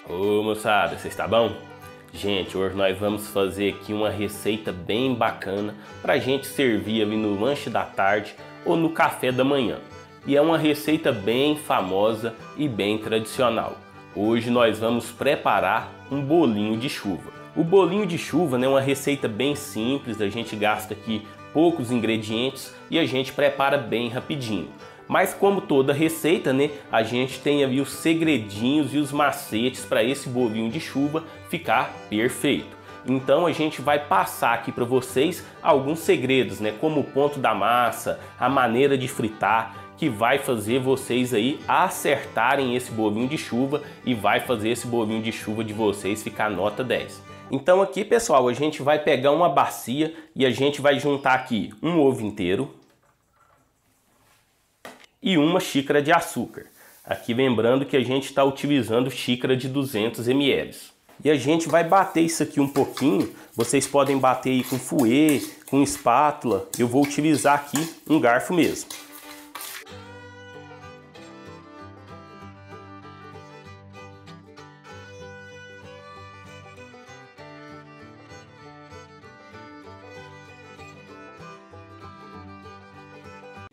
Ô moçada, vocês tá bom? Gente, hoje nós vamos fazer aqui uma receita bem bacana pra gente servir ali no lanche da tarde ou no café da manhã. E é uma receita bem famosa e bem tradicional. Hoje nós vamos preparar um bolinho de chuva. O bolinho de chuva é uma receita bem simples, a gente gasta aqui poucos ingredientes e a gente prepara bem rapidinho. Mas como toda receita, a gente tem ali os segredinhos e os macetes para esse bolinho de chuva ficar perfeito. Então a gente vai passar aqui para vocês alguns segredos, como o ponto da massa, a maneira de fritar, que vai fazer vocês aí acertarem esse bolinho de chuva e vai fazer esse bolinho de chuva de vocês ficar nota 10. Então aqui, pessoal, a gente vai pegar uma bacia e a gente vai juntar aqui um ovo inteiro e uma xícara de açúcar. Aqui lembrando que a gente está utilizando xícara de 200 ml. E a gente vai bater isso aqui um pouquinho. Vocês podem bater aí com fouet, com espátula. Eu vou utilizar aqui um garfo mesmo.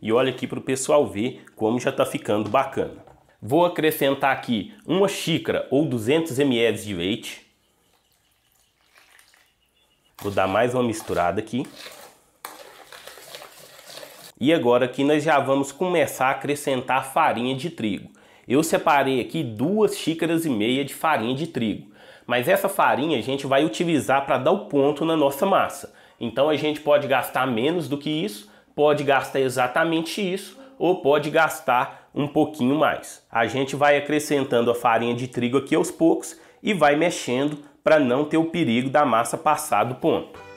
E olha aqui para o pessoal ver como já está ficando bacana. Vou acrescentar aqui uma xícara ou 200 ml de leite. Vou dar mais uma misturada aqui. E agora aqui nós já vamos começar a acrescentar farinha de trigo. Eu separei aqui 2,5 xícaras de farinha de trigo. Mas essa farinha a gente vai utilizar para dar o ponto na nossa massa. Então a gente pode gastar menos do que isso, pode gastar exatamente isso ou pode gastar um pouquinho mais. A gente vai acrescentando a farinha de trigo aqui aos poucos e vai mexendo para não ter o perigo da massa passar do ponto.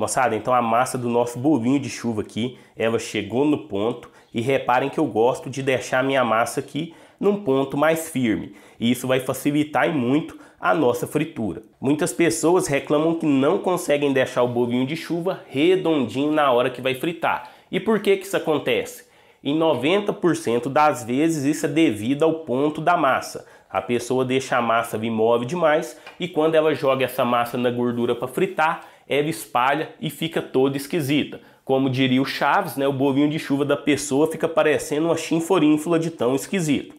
Moçada, então a massa do nosso bolinho de chuva aqui, ela chegou no ponto e reparem que eu gosto de deixar a minha massa aqui num ponto mais firme. E isso vai facilitar e muito a nossa fritura. Muitas pessoas reclamam que não conseguem deixar o bolinho de chuva redondinho na hora que vai fritar. E por que isso acontece? Em 90% das vezes isso é devido ao ponto da massa. A pessoa deixa a massa vir mole demais e quando ela joga essa massa na gordura para fritar, ela espalha e fica toda esquisita. Como diria o Chaves, o bolinho de chuva da pessoa fica parecendo uma chinforínfula de tão esquisito.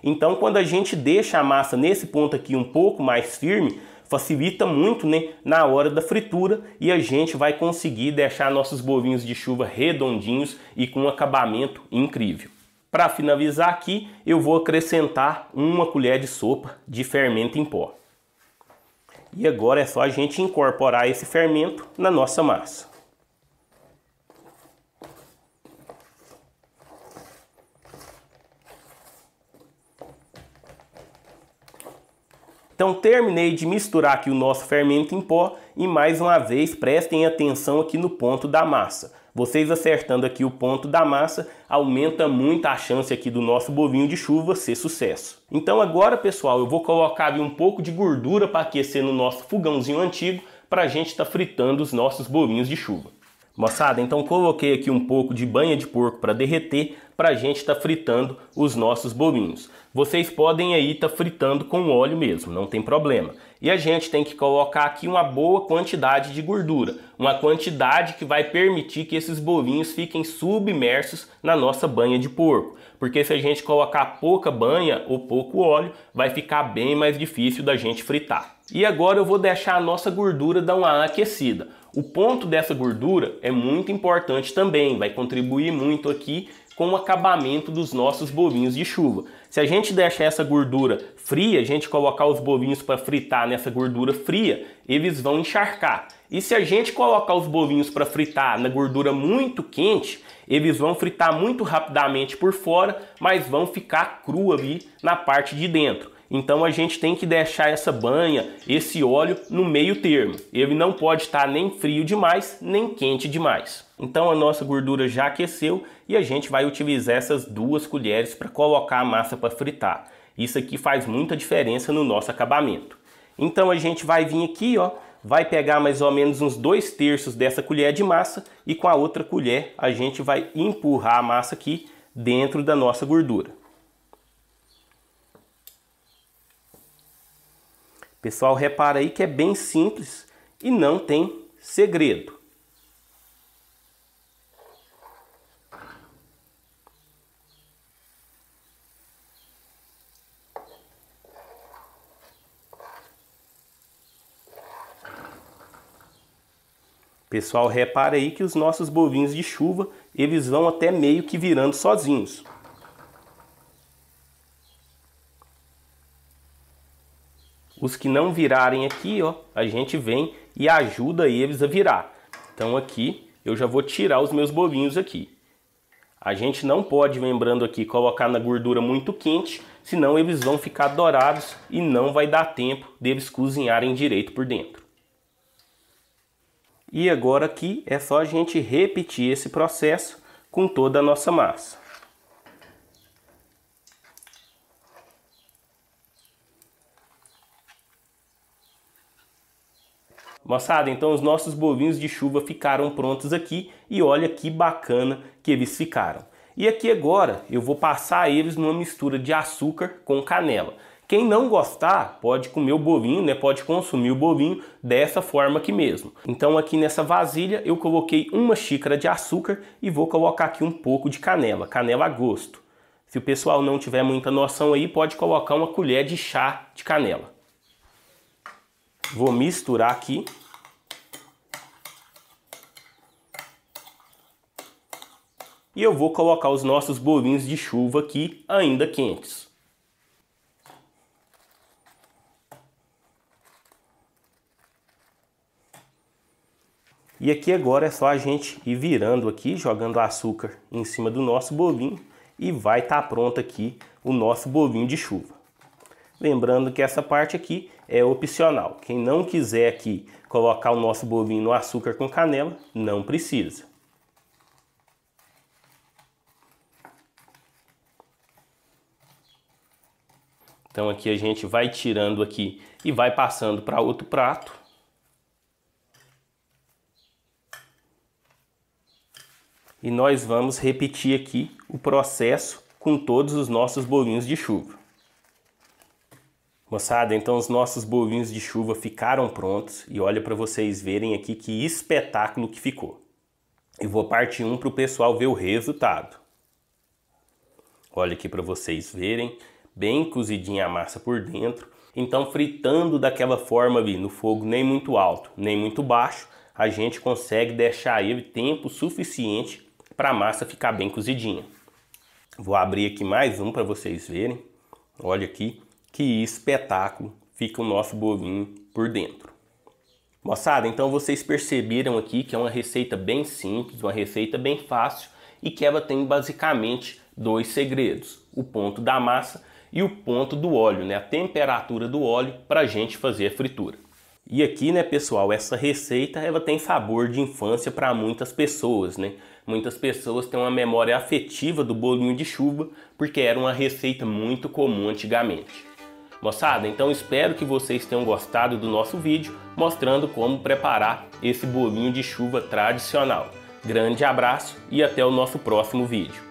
Então quando a gente deixa a massa nesse ponto aqui um pouco mais firme, facilita muito na hora da fritura e a gente vai conseguir deixar nossos bolinhos de chuva redondinhos e com um acabamento incrível. Para finalizar aqui, eu vou acrescentar uma colher de sopa de fermento em pó. E agora é só a gente incorporar esse fermento na nossa massa. Então terminei de misturar aqui o nosso fermento em pó e mais uma vez prestem atenção aqui no ponto da massa. Vocês acertando aqui o ponto da massa aumenta muito a chance aqui do nosso bolinho de chuva ser sucesso. Então agora, pessoal, eu vou colocar ali um pouco de gordura para aquecer no nosso fogãozinho antigo para a gente estar fritando os nossos bolinhos de chuva. Moçada, então coloquei aqui um pouco de banha de porco para derreter para a gente estar fritando os nossos bolinhos. Vocês podem aí estar fritando com óleo mesmo, não tem problema. E a gente tem que colocar aqui uma boa quantidade de gordura, uma quantidade que vai permitir que esses bolinhos fiquem submersos na nossa banha de porco. Porque se a gente colocar pouca banha ou pouco óleo, vai ficar bem mais difícil da gente fritar. E agora eu vou deixar a nossa gordura dar uma aquecida. O ponto dessa gordura é muito importante também, vai contribuir muito aqui com o acabamento dos nossos bolinhos de chuva. Se a gente deixar essa gordura fria, a gente colocar os bolinhos para fritar nessa gordura fria, eles vão encharcar. E se a gente colocar os bolinhos para fritar na gordura muito quente, eles vão fritar muito rapidamente por fora, mas vão ficar cru ali na parte de dentro. Então a gente tem que deixar essa banha, esse óleo no meio termo. Ele não pode estar nem frio demais, nem quente demais. Então a nossa gordura já aqueceu e a gente vai utilizar essas 2 colheres para colocar a massa para fritar. Isso aqui faz muita diferença no nosso acabamento. Então a gente vai vir aqui, ó, vai pegar mais ou menos uns 2/3 dessa colher de massa e com a outra colher a gente vai empurrar a massa aqui dentro da nossa gordura. Pessoal, repara aí que é bem simples e não tem segredo. Pessoal, repara aí que os nossos bolinhos de chuva, eles vão até meio que virando sozinhos. Os que não virarem aqui, ó, a gente vem e ajuda eles a virar. Então aqui eu já vou tirar os meus bolinhos aqui. A gente não pode, lembrando aqui, colocar na gordura muito quente, senão eles vão ficar dourados e não vai dar tempo deles cozinharem direito por dentro. E agora aqui é só a gente repetir esse processo com toda a nossa massa. Moçada, então os nossos bolinhos de chuva ficaram prontos aqui e olha que bacana que eles ficaram. E aqui agora eu vou passar eles numa mistura de açúcar com canela. Quem não gostar pode comer o bolinho, né? Pode consumir o bolinho dessa forma aqui mesmo. Então aqui nessa vasilha eu coloquei 1 xícara de açúcar e vou colocar aqui um pouco de canela, canela a gosto. Se o pessoal não tiver muita noção aí, pode colocar 1 colher de chá de canela. Vou misturar aqui. E eu vou colocar os nossos bolinhos de chuva aqui ainda quentes. E aqui agora é só a gente ir virando aqui, jogando açúcar em cima do nosso bolinho e vai estar pronto aqui o nosso bolinho de chuva. Lembrando que essa parte aqui é opcional. Quem não quiser aqui colocar o nosso bolinho no açúcar com canela, não precisa. Então aqui a gente vai tirando aqui e vai passando para outro prato. E nós vamos repetir aqui o processo com todos os nossos bolinhos de chuva. Moçada, então os nossos bolinhos de chuva ficaram prontos e olha para vocês verem aqui que espetáculo que ficou. Eu vou partir um para o pessoal ver o resultado. Olha aqui para vocês verem, bem cozidinha a massa por dentro. Então fritando daquela forma ali, no fogo nem muito alto, nem muito baixo, a gente consegue deixar ele tempo suficiente para a massa ficar bem cozidinha. Vou abrir aqui mais um para vocês verem. Olha aqui que espetáculo fica o nosso bolinho por dentro. Moçada, então vocês perceberam aqui que é uma receita bem simples, uma receita bem fácil e que ela tem basicamente 2 segredos. O ponto da massa e o ponto do óleo, né? A temperatura do óleo para a gente fazer a fritura. E aqui, né, pessoal, essa receita ela tem sabor de infância para muitas pessoas, né? Muitas pessoas têm uma memória afetiva do bolinho de chuva porque era uma receita muito comum antigamente. Moçada, então espero que vocês tenham gostado do nosso vídeo mostrando como preparar esse bolinho de chuva tradicional. Grande abraço e até o nosso próximo vídeo.